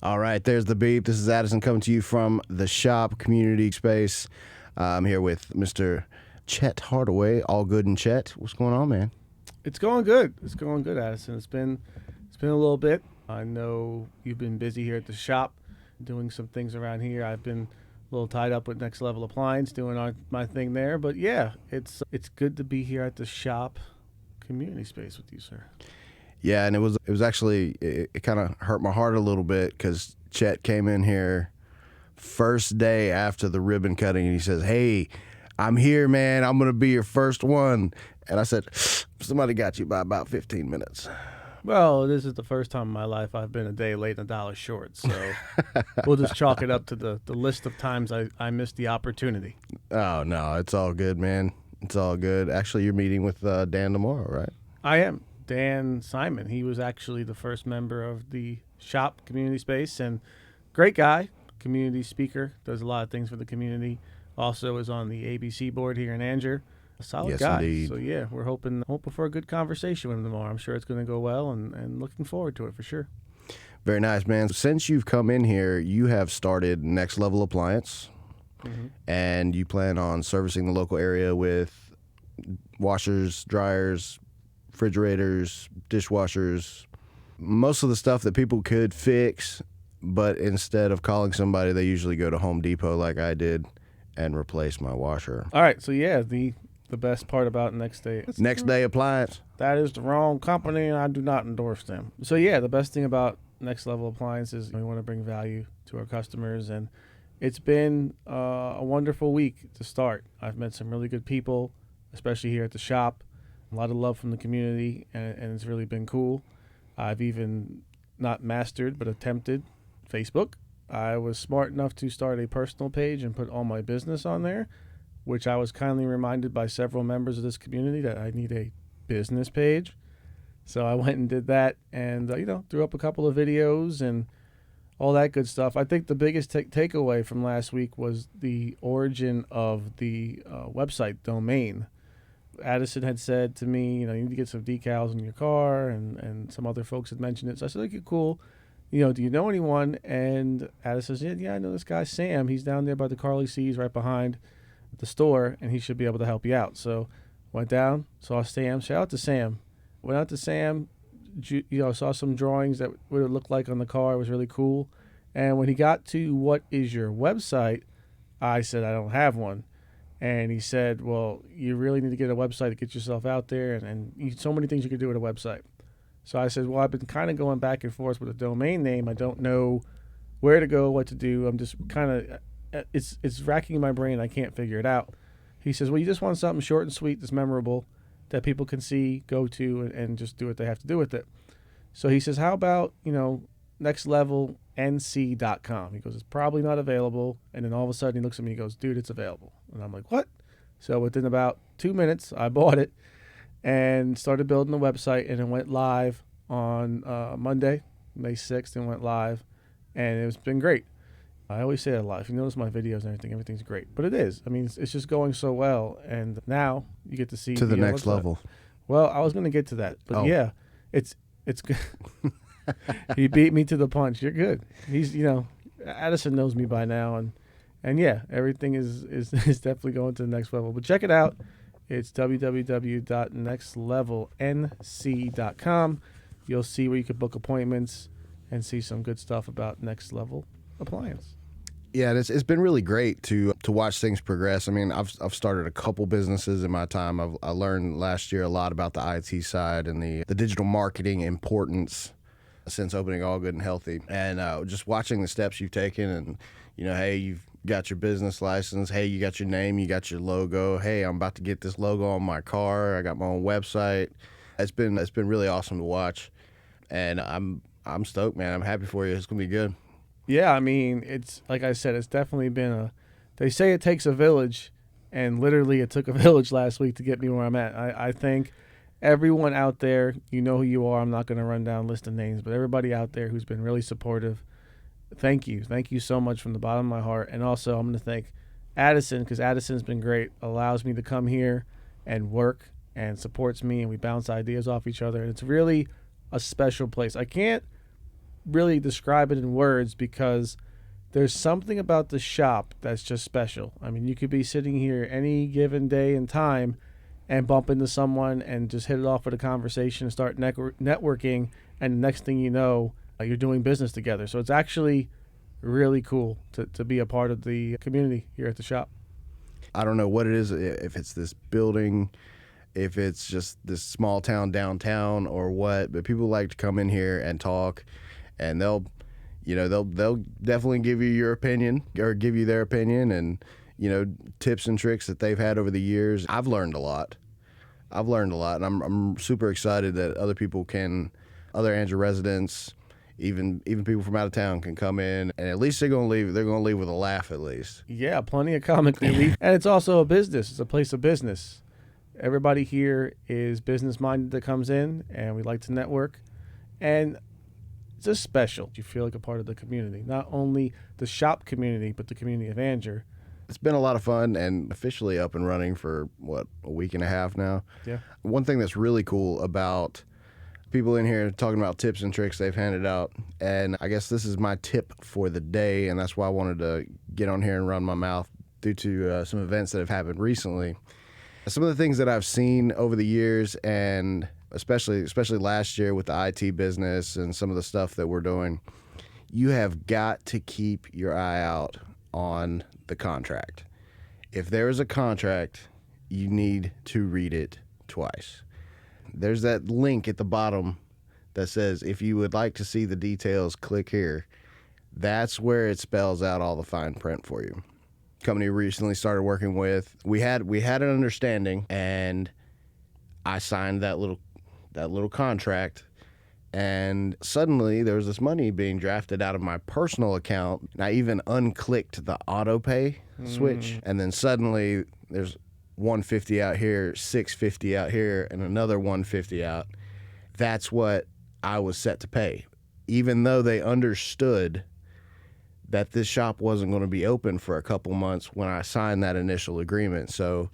All right, there's the beep. This is Addison coming to you from the shop community space. I'm here with Mr. Chet Hardaway. All good in Chet. What's going on, man? It's going good. It's going good, Addison. It's been a little bit. I know you've been busy here at the shop, doing some things around here. I've been a little tied up with Next Level Appliance, doing my thing there. But yeah, it's good to be here at the shop community space with you, sir. Yeah, and it was actually it kind of hurt my heart a little bit because Chet came in here first day after the ribbon cutting and he says, "Hey, I'm here, man. I'm gonna be your first one." And I said, "Somebody got you by about 15 minutes." Well, this is the first time in my life I've been a day late and a dollar short, so we'll just chalk it up to the list of times I missed the opportunity. Oh no, it's all good, man. It's all good. Actually, you're meeting with Dan tomorrow, right? I am. Dan Simon. He was actually the first member of the shop community space and great guy, community speaker, does a lot of things for the community. Also is on the ABC board here in Anger. A solid Yes, guy. indeed. So yeah, we're hoping for a good conversation with him tomorrow. I'm sure it's going to go well and looking forward to it for sure. Very nice, man. Since you've come in here, you have started Next Level Appliance, and you plan on servicing the local area with washers, dryers, refrigerators, dishwashers, most of the stuff that people could fix, but instead of calling somebody, they usually go to Home Depot like I did and replace my washer. All right, so yeah, the best part about Next Day Appliance. that is the wrong company, and I do not endorse them. So yeah, the best thing about Next Level Appliances, we want to bring value to our customers, and it's been a wonderful week to start. I've met some really good people, especially here at the shop. A lot of love from the community, and it's really been cool. I've even not mastered, but attempted Facebook. I was smart enough to start a personal page and put all my business on there, which I was kindly reminded by several members of this community that I need a business page. So I went and did that and, threw up a couple of videos and all that good stuff. I think the biggest takeaway from last week was the origin of the website domain. Addison had said to me, you need to get some decals in your car, and some other folks had mentioned it. So I said, okay, cool. Do you know anyone? And Addison says, yeah, I know this guy, Sam. He's down there by the Carly C's right behind the store, and he should be able to help you out. So went down, saw Sam. Shout out to Sam. Went out to Sam, saw some drawings that what it looked like on the car. It was really cool. And when he got to what is your website, I said, I don't have one. And he said, well, you really need to get a website to get yourself out there, and so many things you could do with a website. So I said, well, I've been kind of going back and forth with a domain name. I don't know where to go, what to do. I'm just kind of, it's racking my brain. I can't figure it out. He says, well, you just want something short and sweet that's memorable that people can see, go to, and just do what they have to do with it. So he says, how about, nextlevelnc.com? He goes, it's probably not available. And then all of a sudden he looks at me and he goes, dude, it's available. And I'm like, what? So within about 2 minutes, I bought it and started building the website, and it went live on Monday, May 6th, and went live. And it's been great. I always say that a lot. If you notice my videos and everything, everything's great. But it is. I mean, it's just going so well. And now you get to see To the next website. level. Well, I was going to get to that. But Oh. yeah, it's good. He beat me to the punch. You're good. He's, Addison knows me by now. And yeah, everything is definitely going to the next level. But check it out. It's www.nextlevelnc.com. You'll see where you can book appointments and see some good stuff about Next Level Appliance. Yeah, it's been really great to watch things progress. I mean, I've started a couple businesses in my time. I learned last year a lot about the IT side and the digital marketing importance since opening All Good and Healthy. And just watching the steps you've taken, and hey, you've got your business license. Hey, you got your name, you got your logo. Hey, I'm about to get this logo on my car. I got my own website. It's been really awesome to watch, and I'm stoked, man. I'm happy for you. It's gonna be good. Yeah, I mean, it's like I said, it's definitely been they say it takes a village, and literally it took a village last week to get me where I'm at. I think everyone out there, you know who you are. I'm not going to run down a list of names, but everybody out there who's been really supportive, thank you. Thank you so much from the bottom of my heart. And also I'm going to thank Addison, because Addison's been great, allows me to come here and work and supports me, and we bounce ideas off each other. And it's really a special place. I can't really describe it in words because there's something about the shop that's just special. I mean, you could be sitting here any given day and time and bump into someone and just hit it off with a conversation and start networking, and the next thing you know, you're doing business together. So it's actually really cool to be a part of the community here at the shop. I don't know what it is, if it's this building, if it's just this small town downtown or what, but people like to come in here and talk, and they'll definitely give you your opinion or give you their opinion, and tips and tricks that they've had over the years. I've learned a lot, and I'm super excited that other Andrew residents, even people from out of town can come in, and at least they're gonna leave with a laugh at least. Yeah, plenty of comic relief. And it's also a business. It's a place of business. Everybody here is business minded that comes in, and we like to network. And it's just special. You feel like a part of the community, not only the shop community, but the community of Andrew. It's been a lot of fun, and officially up and running for a week and a half now. Yeah. One thing that's really cool about people in here talking about tips and tricks they've handed out, and I guess this is my tip for the day, and that's why I wanted to get on here and run my mouth due to some events that have happened recently. Some of the things that I've seen over the years, and especially last year with the IT business and some of the stuff that we're doing, you have got to keep your eye out on the contract. If there is a contract, you need to read it twice. There's that link at the bottom that says, if you would like to see the details, click here. That's where it spells out all the fine print for you. Company recently started working with, we had an understanding, and I signed that little contract, and suddenly there was this money being drafted out of my personal account, and I even unclicked the auto pay switch, and then suddenly there's $150 out here, $650 out here, and another $150 out. That's what I was set to pay, even though they understood that this shop wasn't going to be open for a couple months when I signed that initial agreement. So,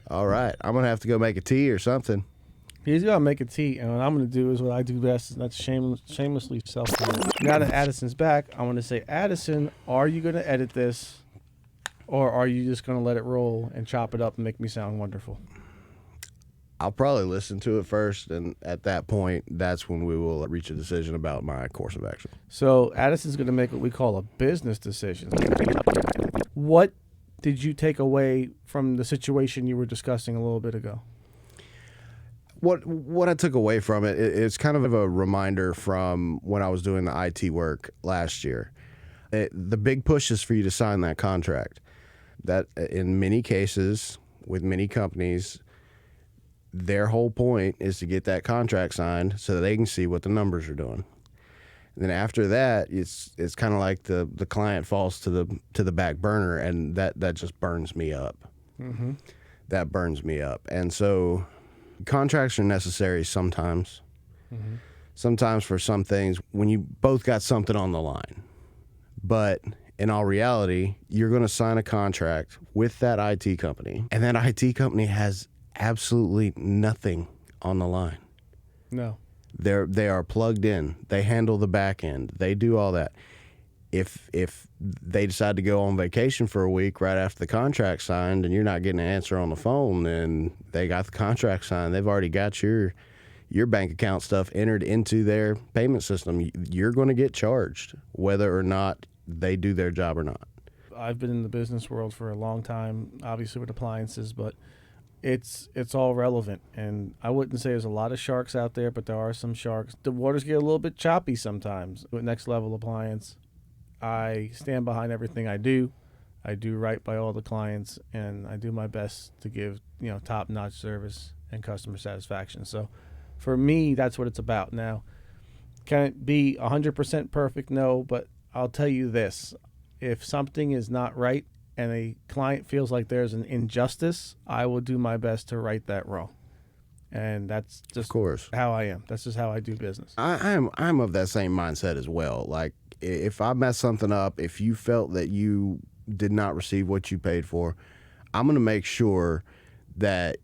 all right, I'm going to have to go make a tea or something. He's going to make a tea, and what I'm going to do is what I do best, and that's shamelessly self-promote. Now that Addison's back, I want to say, Addison, are you going to edit this, or are you just going to let it roll and chop it up and make me sound wonderful? I'll probably listen to it first, and at that point, that's when we will reach a decision about my course of action. So Addison's going to make what we call a business decision. What did you take away from the situation you were discussing a little bit ago? What I took away from it's kind of a reminder from when I was doing the IT work last year. The big push is for you to sign that contract. That in many cases, with many companies, their whole point is to get that contract signed so that they can see what the numbers are doing. And then after that, it's kind of like the client falls to the back burner, and that just burns me up. Mm-hmm. That burns me up. And so contracts are necessary sometimes. Mm-hmm. Sometimes for some things when you both got something on the line. But in all reality, you're going to sign a contract with that IT company, and that IT company has absolutely nothing on the line. No. They are plugged in. They handle the back end. They do all that. If they decide to go on vacation for a week right after the contract signed, and you're not getting an answer on the phone, then they got the contract signed. They've already got your bank account stuff entered into their payment system. You're going to get charged whether or not they do their job or not. I've been in the business world for a long time, obviously with appliances, but it's all relevant. And I wouldn't say there's a lot of sharks out there, but there are some sharks. The waters get a little bit choppy sometimes. With Next Level Appliance, I stand behind everything I do. I do right by all the clients, and I do my best to give top-notch service and customer satisfaction. So for me, that's what it's about. Now, can it be 100% perfect? No, but I'll tell you this. If something is not right and a client feels like there's an injustice, I will do my best to right that wrong. And that's just of course how I am. That's just how I do business. I'm of that same mindset as well. Like, if I mess something up, if you felt that you did not receive what you paid for, I'm going to make sure that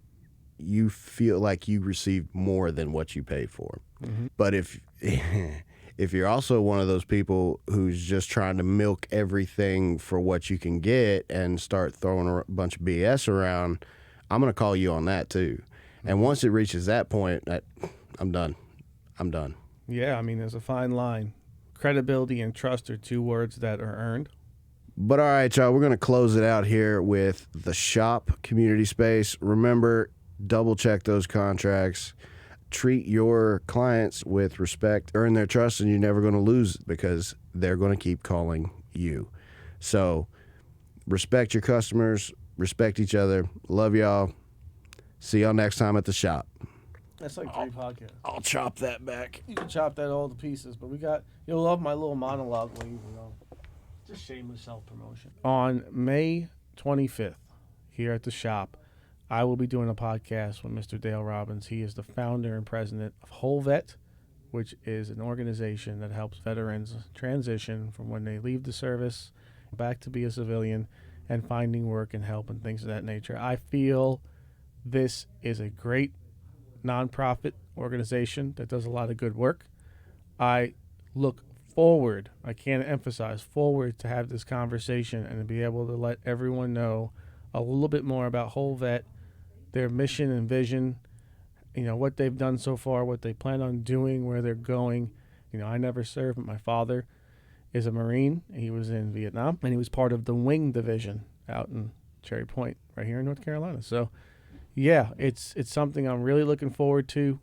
you feel like you received more than what you paid for. Mm-hmm. But If you're also one of those people who's just trying to milk everything for what you can get and start throwing a bunch of BS around, I'm going to call you on that too. And once it reaches that point, I'm done. I'm done. Yeah, I mean, there's a fine line. Credibility and trust are two words that are earned. But all right, y'all, we're going to close it out here with the shop community space. Remember, double check those contracts. Treat your clients with respect, earn their trust, and you're never going to lose because they're going to keep calling you. So respect your customers, respect each other. Love y'all. See y'all next time at the shop. That's like 3 podcasts. I'll chop that back. You can chop that all to pieces, but you'll love my little monologue when you know. Just shameless self-promotion. On May 25th, here at the shop, I will be doing a podcast with Mr. Dale Robbins. He is the founder and president of Whole Vet, which is an organization that helps veterans transition from when they leave the service back to be a civilian and finding work and help and things of that nature. I feel this is a great nonprofit organization that does a lot of good work. I look forward, I can't emphasize, forward to have this conversation and to be able to let everyone know a little bit more about Whole Vet, their mission and vision, you know, what they've done so far, what they plan on doing, where they're going. You know, I never served, but my father is a Marine. He was in Vietnam, and he was part of the Wing Division out in Cherry Point, right here in North Carolina. So, yeah, it's something I'm really looking forward to.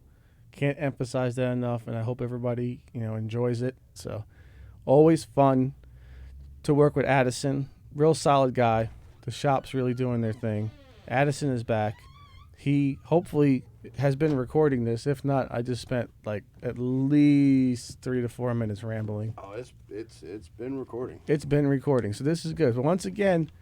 Can't emphasize that enough, and I hope everybody, you know, enjoys it. So, always fun to work with Addison. Real solid guy. The shop's really doing their thing. Addison is back. He hopefully has been recording this. If not, I just spent like at least 3 to 4 minutes rambling. Oh, it's been recording. It's been recording, so this is good. But once again,